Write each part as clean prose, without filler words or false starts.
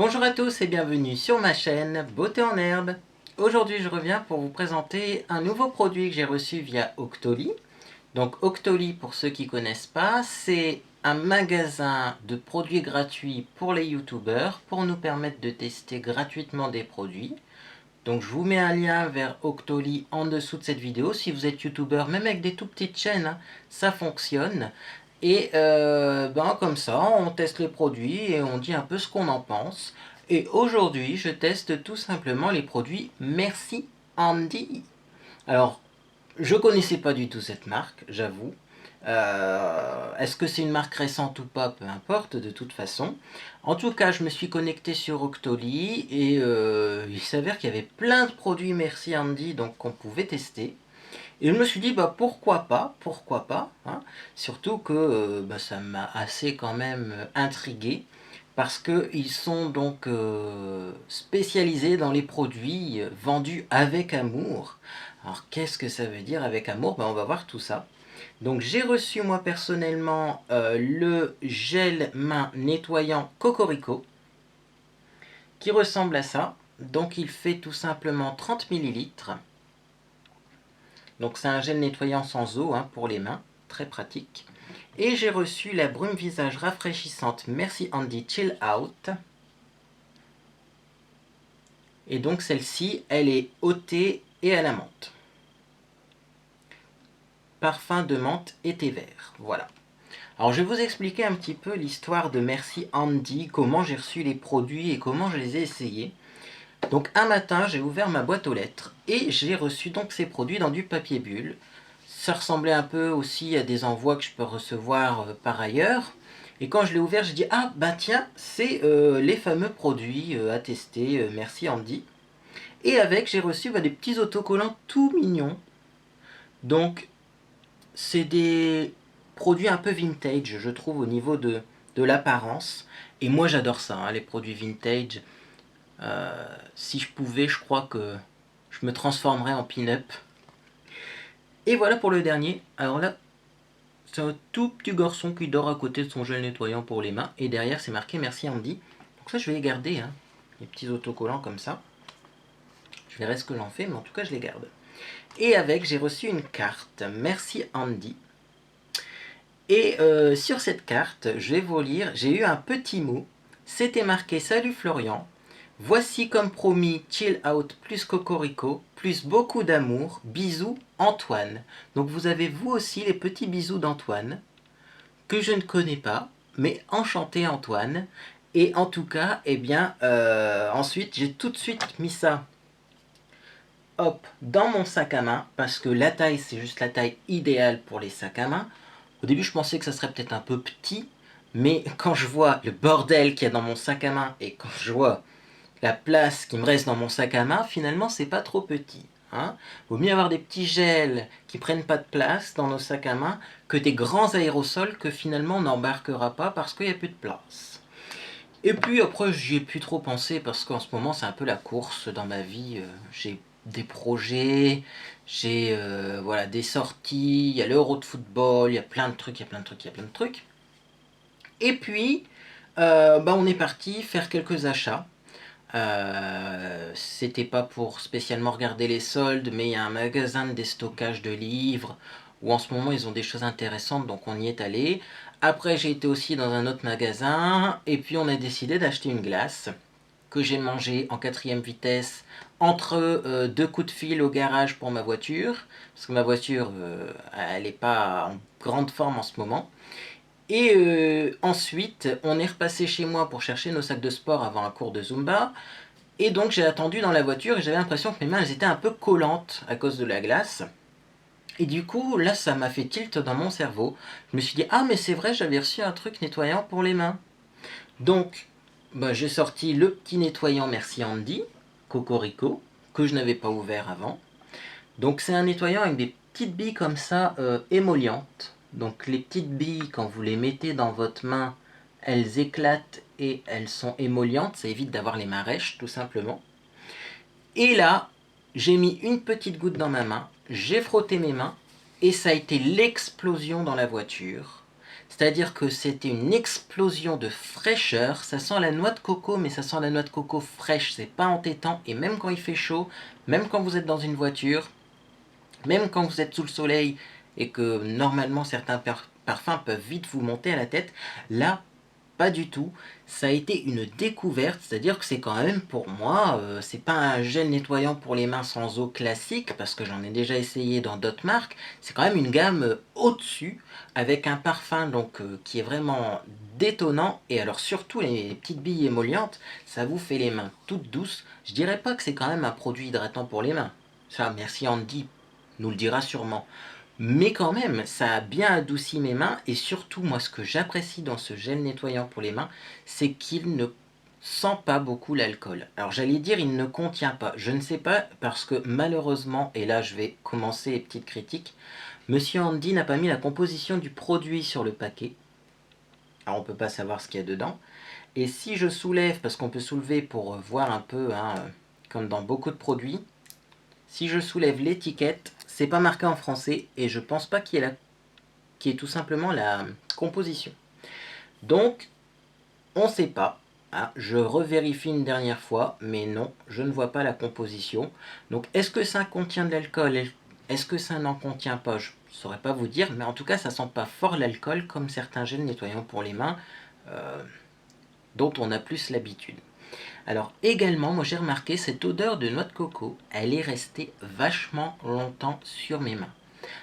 Bonjour à tous et bienvenue sur ma chaîne Beauté en Herbe. Aujourd'hui je reviens pour vous présenter un nouveau produit que j'ai reçu via Octoly. Donc Octoly, pour ceux qui ne connaissent pas, c'est un magasin de produits gratuits pour les youtubeurs pour nous permettre de tester gratuitement des produits. Donc je vous mets un lien vers Octoly en dessous de cette vidéo. Si vous êtes youtubeur, même avec des tout petites chaînes, hein, ça fonctionne. Et comme ça, on teste les produits et on dit un peu ce qu'on en pense. Et aujourd'hui, je teste tout simplement les produits Merci Andy. Alors, je connaissais pas du tout cette marque, j'avoue. Est-ce que c'est une marque récente ou pas? Peu importe, de toute façon. En tout cas, je me suis connecté sur Octoly et il s'avère qu'il y avait plein de produits Merci Andy donc qu'on pouvait tester. Et je me suis dit, bah, pourquoi pas, hein. Surtout que ça m'a assez quand même intrigué, parce qu'ils sont donc spécialisés dans les produits vendus avec amour. Alors qu'est-ce que ça veut dire avec amour? On va voir tout ça. Donc j'ai reçu moi personnellement le gel main nettoyant Cocorico, qui ressemble à ça. Donc il fait tout simplement 30 millilitres. Donc c'est un gel nettoyant sans eau hein, pour les mains, très pratique. Et j'ai reçu la brume visage rafraîchissante Merci Andy Chill Out. Et donc celle-ci, elle est au thé et à la menthe. Parfum de menthe et thé vert, voilà. Alors je vais vous expliquer un petit peu l'histoire de Merci Andy, comment j'ai reçu les produits et comment je les ai essayés. Donc un matin, j'ai ouvert ma boîte aux lettres et j'ai reçu donc ces produits dans du papier bulle. Ça ressemblait un peu aussi à des envois que je peux recevoir par ailleurs. Et quand je l'ai ouvert, j'ai dit ah bah tiens, c'est les fameux produits à tester, merci Andy. Et avec, j'ai reçu des petits autocollants tout mignons. Donc c'est des produits un peu vintage, je trouve, au niveau de l'apparence. Et moi j'adore ça, hein, les produits vintage. Si je pouvais, je crois que je me transformerais en pin-up. Et voilà pour le dernier. Alors là, c'est un tout petit garçon qui dort à côté de son gel nettoyant pour les mains. Et derrière, c'est marqué Merci Andy. Donc ça, je vais les garder, hein, les petits autocollants comme ça. Je verrai ce que j'en fais, mais en tout cas, je les garde. Et avec, j'ai reçu une carte Merci Andy. Et sur cette carte, je vais vous lire, j'ai eu un petit mot. C'était marqué Salut Florian. Voici comme promis Chill Out plus Cocorico, plus beaucoup d'amour, bisous Antoine. Donc vous avez vous aussi les petits bisous d'Antoine, que je ne connais pas, mais enchanté Antoine. Et en tout cas, eh bien, ensuite j'ai tout de suite mis ça, hop, dans mon sac à main, parce que la taille c'est juste la taille idéale pour les sacs à main. Au début je pensais que ça serait peut-être un peu petit, mais quand je vois le bordel qu'il y a dans mon sac à main, et quand je vois la place qui me reste dans mon sac à main, finalement c'est pas trop petit. Hein. Vaut mieux avoir des petits gels qui prennent pas de place dans nos sacs à main que des grands aérosols que finalement on n'embarquera pas parce qu'il n'y a plus de place. Et puis après j'y ai plus trop pensé parce qu'en ce moment c'est un peu la course dans ma vie. J'ai des projets, j'ai voilà, des sorties, il y a l'Euro de football, il y a plein de trucs, il y a plein de trucs, il y a plein de trucs. Et puis on est parti faire quelques achats. C'était pas pour spécialement regarder les soldes, mais il y a un magasin de déstockage de livres où en ce moment ils ont des choses intéressantes, donc on y est allé. Après j'ai été aussi dans un autre magasin et puis on a décidé d'acheter une glace que j'ai mangée en 4e vitesse entre deux coups de fil au garage pour ma voiture, parce que ma voiture elle n'est pas en grande forme en ce moment. Et ensuite, on est repassé chez moi pour chercher nos sacs de sport avant un cours de Zumba. Et donc j'ai attendu dans la voiture et j'avais l'impression que mes mains elles étaient un peu collantes à cause de la glace. Et du coup, là, ça m'a fait tilt dans mon cerveau. Je me suis dit, ah mais c'est vrai, j'avais reçu un truc nettoyant pour les mains. Donc, j'ai sorti le petit nettoyant Merci Andy, Cocorico, que je n'avais pas ouvert avant. Donc c'est un nettoyant avec des petites billes comme ça, émollientes. Donc les petites billes, quand vous les mettez dans votre main, elles éclatent et elles sont émollientes. Ça évite d'avoir les mains rêches, tout simplement. Et là, j'ai mis une petite goutte dans ma main, j'ai frotté mes mains, et ça a été l'explosion dans la voiture. C'est-à-dire que c'était une explosion de fraîcheur. Ça sent la noix de coco, mais ça sent la noix de coco fraîche. C'est pas entêtant. Et même quand il fait chaud, même quand vous êtes dans une voiture, même quand vous êtes sous le soleil et que normalement certains parfums peuvent vite vous monter à la tête, là, pas du tout. Ça a été une découverte, c'est-à-dire que c'est quand même pour moi, c'est pas un gel nettoyant pour les mains sans eau classique, parce que j'en ai déjà essayé dans d'autres marques. C'est quand même une gamme au-dessus, avec un parfum donc qui est vraiment détonnant. Et alors surtout les petites billes émollientes, ça vous fait les mains toutes douces. Je dirais pas que c'est quand même un produit hydratant pour les mains. Ça, merci Andy nous le dira sûrement. Mais quand même, ça a bien adouci mes mains et surtout, moi, ce que j'apprécie dans ce gel nettoyant pour les mains, c'est qu'il ne sent pas beaucoup l'alcool. Alors j'allais dire il ne contient pas, je ne sais pas parce que malheureusement, et là je vais commencer les petites critiques, Monsieur Andy n'a pas mis la composition du produit sur le paquet. Alors on ne peut pas savoir ce qu'il y a dedans. Et si je soulève, parce qu'on peut soulever pour voir un peu, hein, comme dans beaucoup de produits, si je soulève l'étiquette, c'est pas marqué en français et je pense pas qu'il y ait qui est tout simplement la composition. Donc, on ne sait pas. Hein, je revérifie une dernière fois, mais non, je ne vois pas la composition. Donc, est-ce que ça contient de l'alcool? Est-ce que ça n'en contient pas? Je ne saurais pas vous dire, mais en tout cas, ça sent pas fort l'alcool comme certains gels nettoyants pour les mains euh, dont on a plus l'habitude. Alors également, moi j'ai remarqué cette odeur de noix de coco, elle est restée vachement longtemps sur mes mains.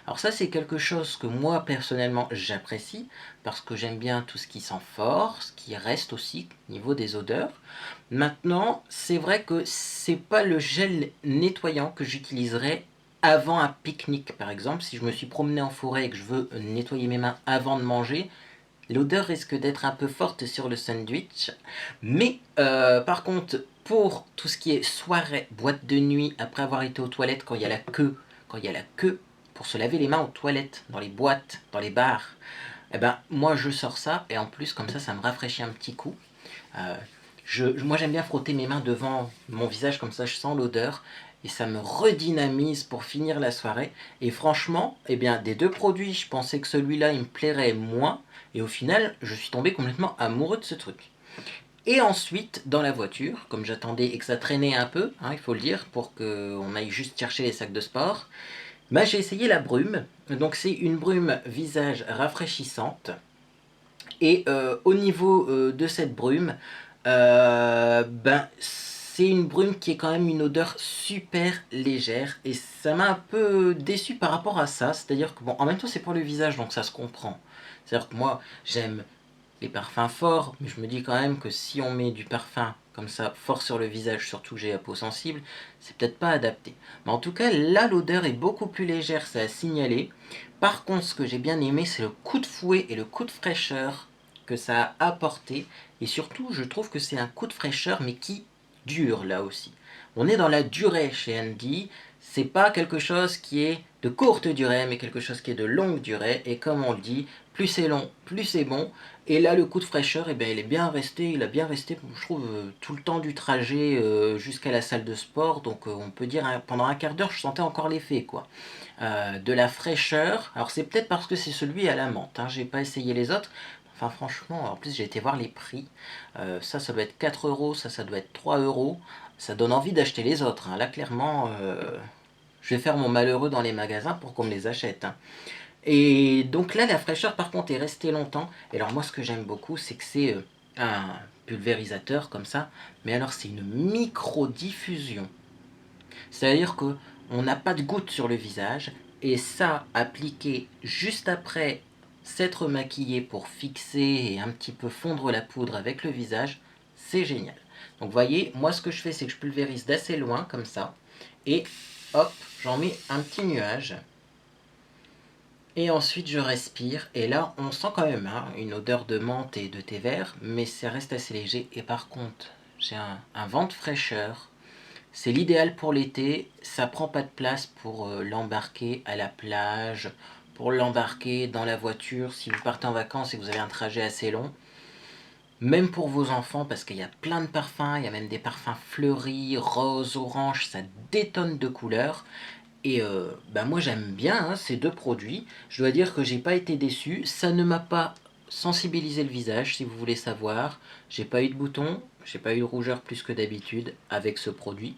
Alors ça c'est quelque chose que moi personnellement j'apprécie parce que j'aime bien tout ce qui sent fort, ce qui reste aussi au niveau des odeurs. Maintenant, c'est vrai que c'est pas le gel nettoyant que j'utiliserais avant un pique-nique par exemple. Si je me suis promené en forêt et que je veux nettoyer mes mains avant de manger, l'odeur risque d'être un peu forte sur le sandwich. Mais par contre, pour tout ce qui est soirée, boîte de nuit, après avoir été aux toilettes, quand il y a la queue pour se laver les mains aux toilettes, dans les boîtes, dans les bars, eh ben moi je sors ça et en plus comme ça me rafraîchit un petit coup. Euh, moi j'aime bien frotter mes mains devant mon visage comme ça je sens l'odeur et ça me redynamise pour finir la soirée. Et franchement, eh bien, des deux produits, je pensais que celui-là il me plairait moins et au final je suis tombé complètement amoureux de ce truc. Et ensuite, dans la voiture, comme j'attendais et que ça traînait un peu, hein, il faut le dire, pour qu'on aille juste chercher les sacs de sport, bah, j'ai essayé la brume. Donc c'est une brume visage rafraîchissante. Et au niveau de cette brume, ben, c'est une brume qui est quand même une odeur super légère. Et ça m'a un peu déçu par rapport à ça. C'est-à-dire que, bon, en même temps, c'est pour le visage, donc ça se comprend. C'est-à-dire que moi, j'aime les parfums forts, mais je me dis quand même que si on met du parfum comme ça fort sur le visage, surtout que j'ai la peau sensible, c'est peut-être pas adapté. Mais en tout cas, là, l'odeur est beaucoup plus légère, ça a signalé. Par contre, ce que j'ai bien aimé, c'est le coup de fouet et le coup de fraîcheur que ça a apporté. Et surtout, je trouve que c'est un coup de fraîcheur, mais qui dure là aussi. On est dans la durée chez Andy. C'est pas quelque chose qui est de courte durée, mais quelque chose qui est de longue durée. Et comme on le dit, plus c'est long, plus c'est bon. Et là, le coup de fraîcheur, eh bien, il est bien resté, il a bien resté, je trouve, tout le temps du trajet jusqu'à la salle de sport. Donc, on peut dire, hein, pendant un quart d'heure, je sentais encore l'effet, quoi. De la fraîcheur. Alors, c'est peut-être parce que c'est celui à la menthe. Hein, j'ai pas essayé les autres. Enfin, franchement, en plus, j'ai été voir les prix. Ça doit être 4 euros, ça doit être 3 euros. Ça donne envie d'acheter les autres. Hein. Là, clairement, je vais faire mon malheureux dans les magasins pour qu'on me les achète. Hein. Et donc là, la fraîcheur, par contre, est restée longtemps. Et alors, moi, ce que j'aime beaucoup, c'est que c'est un pulvérisateur comme ça. Mais alors, c'est une micro-diffusion. C'est-à-dire qu'on n'a pas de goutte sur le visage. Et ça, appliqué juste après s'être maquillé pour fixer et un petit peu fondre la poudre avec le visage, c'est génial. Donc, vous voyez, moi, ce que je fais, c'est que je pulvérise d'assez loin, comme ça. Et hop, j'en mets un petit nuage. Et ensuite je respire et là on sent quand même hein, une odeur de menthe et de thé vert, mais ça reste assez léger. Et par contre j'ai un vent de fraîcheur. C'est l'idéal pour l'été, ça prend pas de place pour l'embarquer à la plage, pour l'embarquer dans la voiture si vous partez en vacances et que vous avez un trajet assez long. Même pour vos enfants parce qu'il y a plein de parfums, il y a même des parfums fleuris, rose, orange, ça détonne de couleurs. Et bah moi j'aime bien hein, ces deux produits. Je dois dire que j'ai pas été déçu. Ça ne m'a pas sensibiliser le visage si vous voulez savoir. J'ai pas eu de boutons, j'ai pas eu de rougeur plus que d'habitude avec ce produit.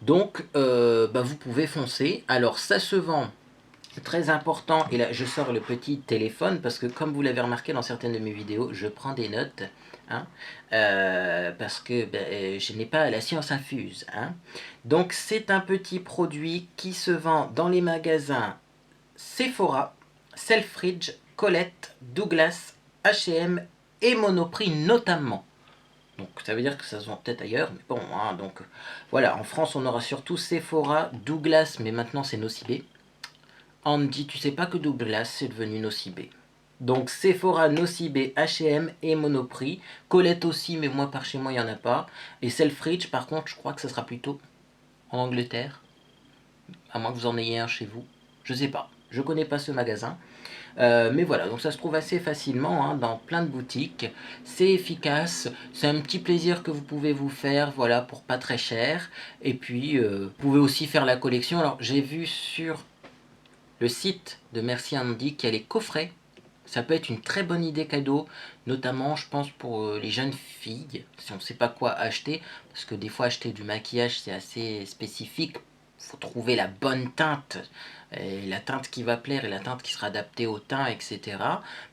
Donc vous pouvez foncer. Alors ça se vend, très important, et là je sors le petit téléphone parce que comme vous l'avez remarqué dans certaines de mes vidéos, je prends des notes. Hein, parce que je n'ai pas la science infuse. Hein. Donc c'est un petit produit qui se vend dans les magasins Sephora, Selfridge, Colette, Douglas, H&M et Monoprix notamment. Donc ça veut dire que ça se vend peut-être ailleurs, mais bon, hein, donc voilà, en France on aura surtout Sephora, Douglas, mais maintenant c'est Nocibé. Andy, tu sais pas que Douglas c'est devenu Nocibé. Donc Sephora, Nocibé, H&M et Monoprix. Colette aussi, mais moi par chez moi il n'y en a pas. Et Selfridge par contre je crois que ça sera plutôt en Angleterre. À moins que vous en ayez un chez vous. Je sais pas, je connais pas ce magasin. Mais voilà, donc ça se trouve assez facilement hein, dans plein de boutiques. C'est efficace, c'est un petit plaisir que vous pouvez vous faire, voilà, pour pas très cher. Et puis, vous pouvez aussi faire la collection. Alors, j'ai vu sur le site de Merci Andy qu'il y a les coffrets. Ça peut être une très bonne idée cadeau, notamment je pense pour les jeunes filles, si on ne sait pas quoi acheter, parce que des fois acheter du maquillage c'est assez spécifique, il faut trouver la bonne teinte, et la teinte qui va plaire et la teinte qui sera adaptée au teint, etc.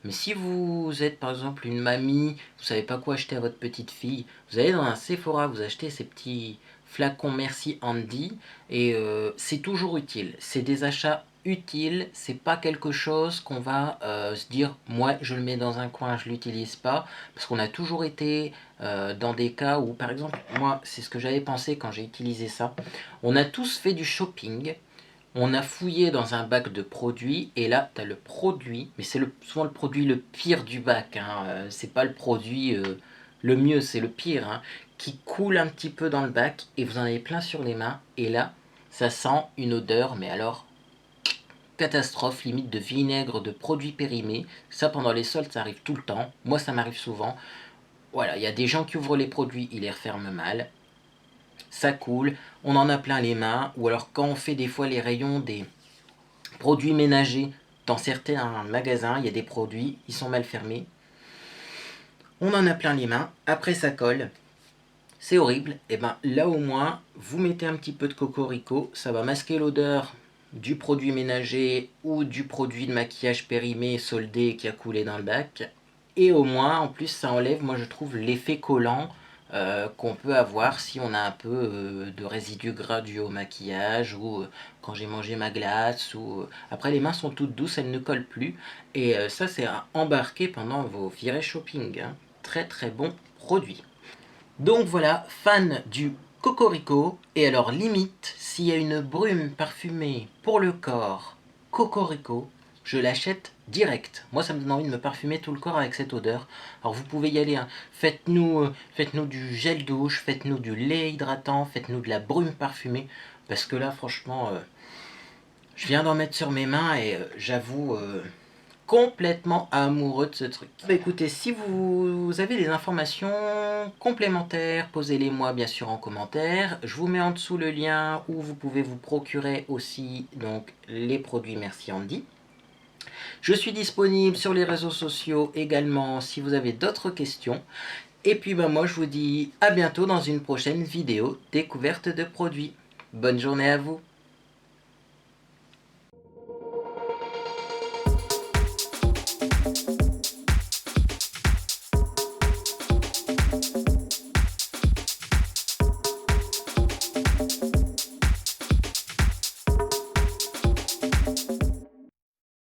Mais si vous êtes par exemple une mamie, vous ne savez pas quoi acheter à votre petite fille, vous allez dans un Sephora, vous achetez ces petits flacons Merci Andy, et c'est toujours utile, c'est des achats utile, c'est pas quelque chose qu'on va se dire moi je le mets dans un coin, je l'utilise pas, parce qu'on a toujours été dans des cas où par exemple moi c'est ce que j'avais pensé quand j'ai utilisé ça, on a tous fait du shopping, on a fouillé dans un bac de produits et là tu as le produit, mais c'est souvent le produit le pire du bac, hein, c'est pas le produit le mieux, c'est le pire, hein, qui coule un petit peu dans le bac et vous en avez plein sur les mains et là ça sent une odeur, mais alors catastrophe, limite de vinaigre, de produits périmés. Ça, pendant les soldes, ça arrive tout le temps. Moi, ça m'arrive souvent. Voilà, il y a des gens qui ouvrent les produits, ils les referment mal. Ça coule, on en a plein les mains. Ou alors quand on fait des fois les rayons des produits ménagers, dans certains magasins, il y a des produits, ils sont mal fermés. On en a plein les mains, après ça colle. C'est horrible. Et bien là au moins, vous mettez un petit peu de cocorico, ça va masquer l'odeur du produit ménager ou du produit de maquillage périmé, soldé qui a coulé dans le bac. Et au moins, en plus, ça enlève, moi je trouve, l'effet collant qu'on peut avoir si on a un peu de résidus gras dû au maquillage ou quand j'ai mangé ma glace. Ou après, les mains sont toutes douces, elles ne collent plus. Et ça, c'est à embarquer pendant vos virées shopping. Hein. Très très bon produit. Donc voilà, fan du Cocorico, et alors limite, s'il y a une brume parfumée pour le corps Cocorico, je l'achète direct. Moi ça me donne envie de me parfumer tout le corps avec cette odeur. Alors vous pouvez y aller, hein. Faites-nous du gel douche, faites-nous du lait hydratant, faites-nous de la brume parfumée, parce que là franchement, je viens d'en mettre sur mes mains et j'avoue complètement amoureux de ce truc. Bah écoutez, si vous avez des informations complémentaires, posez-les moi bien sûr en commentaire. Je vous mets en dessous le lien où vous pouvez vous procurer aussi donc les produits Merci Andy. Je suis disponible sur les réseaux sociaux également si vous avez d'autres questions. Et puis moi je vous dis à bientôt dans une prochaine vidéo découverte de produits. Bonne journée à vous.